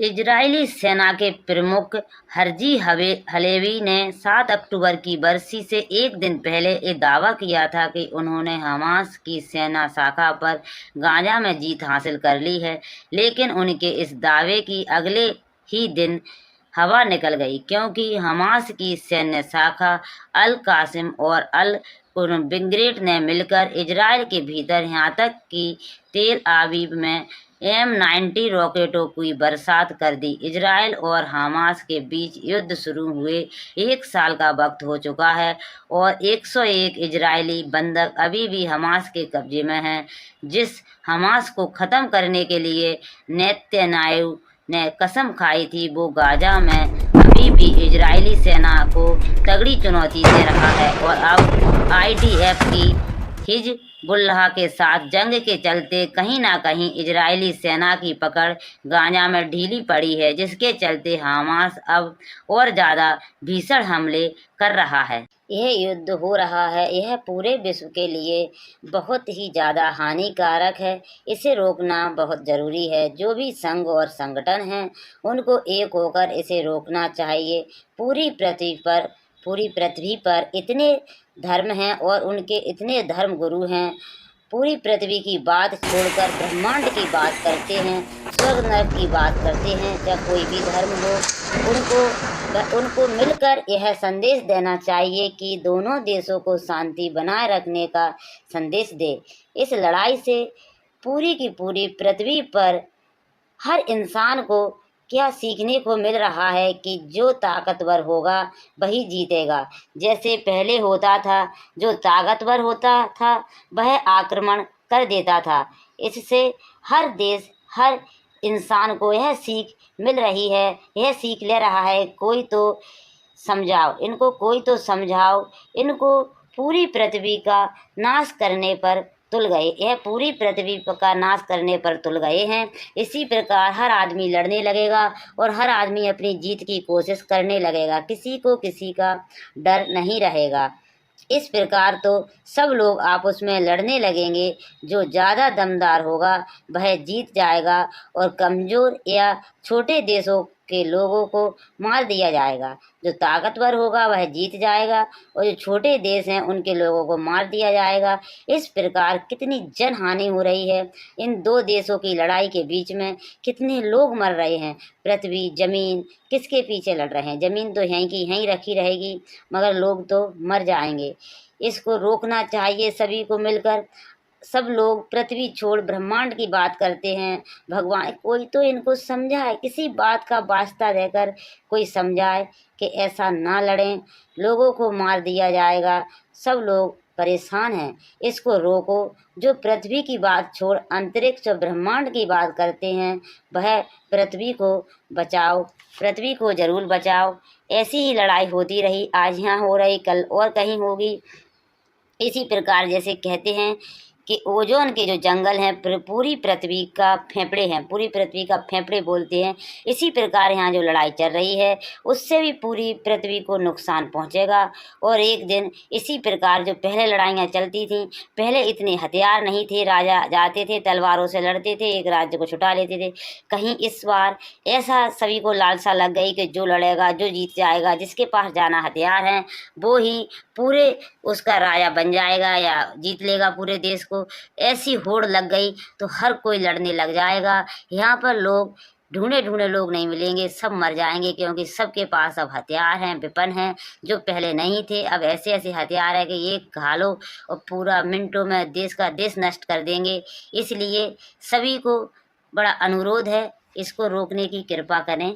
Israeli सेना के प्रमुख हर्जी हलेवी ने 7 अक्टूबर की बरसी से एक दिन पहले ये दावा किया था कि उन्होंने हमास की सेना शाखा पर गाजा में जीत हासिल कर ली है, लेकिन उनके इस दावे की अगले ही दिन हवा निकल गई, क्योंकि हमास की सैन्य शाखा अल कासिम और अल बिंग्रेट ने मिलकर इजराइल के भीतर यहाँ तक कि तेल आवीव में M90 रॉकेटों की बरसात कर दी। इजराइल और हमास के बीच युद्ध शुरू हुए 1 साल का वक्त हो चुका है और 101 इजरायली बंधक अभी भी हमास के कब्जे में हैं। जिस हमास को ख़त्म करने के लिए नेतन्याहू ने कसम खाई थी, वो गाजा में अभी भी इजरायली सेना को तगड़ी चुनौती दे रहा है और अब IDF की हिजबुल्लाह के साथ जंग के चलते कहीं ना कहीं इजरायली सेना की पकड़ गाजा में ढीली पड़ी है, जिसके चलते हमास अब और ज़्यादा भीषण हमले कर रहा है। यह युद्ध हो रहा है, यह पूरे विश्व के लिए बहुत ही ज़्यादा हानिकारक है। इसे रोकना बहुत ज़रूरी है। जो भी संघ और संगठन हैं, उनको एक होकर इसे रोकना चाहिए। पूरी पृथ्वी पर इतने धर्म हैं और उनके इतने धर्म गुरु हैं, पूरी पृथ्वी की बात छोड़कर ब्रह्मांड की बात करते हैं, स्वर्ग नरक की बात करते हैं। चाहे कोई भी धर्म हो, उनको मिलकर यह संदेश देना चाहिए कि दोनों देशों को शांति बनाए रखने का संदेश दे। इस लड़ाई से पूरी की पूरी पृथ्वी पर हर इंसान को क्या सीखने को मिल रहा है कि जो ताकतवर होगा वही जीतेगा। जैसे पहले होता था, जो ताकतवर होता था वह आक्रमण कर देता था। इससे हर देश, हर इंसान को यह सीख मिल रही है, यह सीख ले रहा है। कोई तो समझाओ इनको पूरी पृथ्वी का नाश करने पर तुल गए। यह पूरी पृथ्वी का नाश करने पर तुल गए हैं। इसी प्रकार हर आदमी लड़ने लगेगा और हर आदमी अपनी जीत की कोशिश करने लगेगा। किसी को किसी का डर नहीं रहेगा। इस प्रकार तो सब लोग आपस में लड़ने लगेंगे। जो ज़्यादा दमदार होगा वह जीत जाएगा और कमज़ोर या छोटे देशों के लोगों को मार दिया जाएगा। जो ताकतवर होगा वह जीत जाएगा और जो छोटे देश हैं उनके लोगों को मार दिया जाएगा। इस प्रकार कितनी जनहानि हो रही है। इन दो देशों की लड़ाई के बीच में कितने लोग मर रहे हैं। पृथ्वी, जमीन किसके पीछे लड़ रहे हैं? जमीन तो यहीं की यहीं रखी रहेगी, मगर लोग तो मर जाएंगे। इसको रोकना चाहिए सभी को मिलकर। सब लोग पृथ्वी छोड़ ब्रह्मांड की बात करते हैं। भगवान कोई तो इनको समझाए, किसी बात का वास्ता देकर कोई समझाए कि ऐसा ना लड़ें, लोगों को मार दिया जाएगा। सब लोग परेशान हैं, इसको रोको। जो पृथ्वी की बात छोड़ अंतरिक्ष और ब्रह्मांड की बात करते हैं, वह पृथ्वी को बचाओ, पृथ्वी को जरूर बचाओ। ऐसी ही लड़ाई होती रही, आज यहाँ हो रही कल और कहीं होगी। इसी प्रकार जैसे कहते हैं कि ओजोन के जो जंगल हैं पूरी पृथ्वी का फेफड़े हैं, पूरी पृथ्वी का फेफड़े बोलते हैं। इसी प्रकार यहाँ जो लड़ाई चल रही है उससे भी पूरी पृथ्वी को नुकसान पहुँचेगा। और एक दिन इसी प्रकार जो पहले लड़ाइयाँ चलती थीं, पहले इतने हथियार नहीं थे, राजा जाते थे तलवारों से लड़ते थे, एक राज्य को छुटा लेते थे। कहीं इस बार ऐसा सभी को लालसा लग गई कि जो लड़ेगा, जो जीत जाएगा, जिसके पास जाना हथियार हैं वो ही पूरे उसका राजा बन जाएगा या जीत लेगा पूरे देश को। ऐसी होड़ लग गई तो हर कोई लड़ने लग जाएगा। यहाँ पर लोग ढूंढे लोग नहीं मिलेंगे, सब मर जाएंगे, क्योंकि सबके पास अब हथियार हैं, विपन हैं जो पहले नहीं थे। अब ऐसे ऐसे हथियार है कि एक घालो और पूरा मिनटों में देश का देश नष्ट कर देंगे। इसलिए सभी को बड़ा अनुरोध है, इसको रोकने की कृपा करें।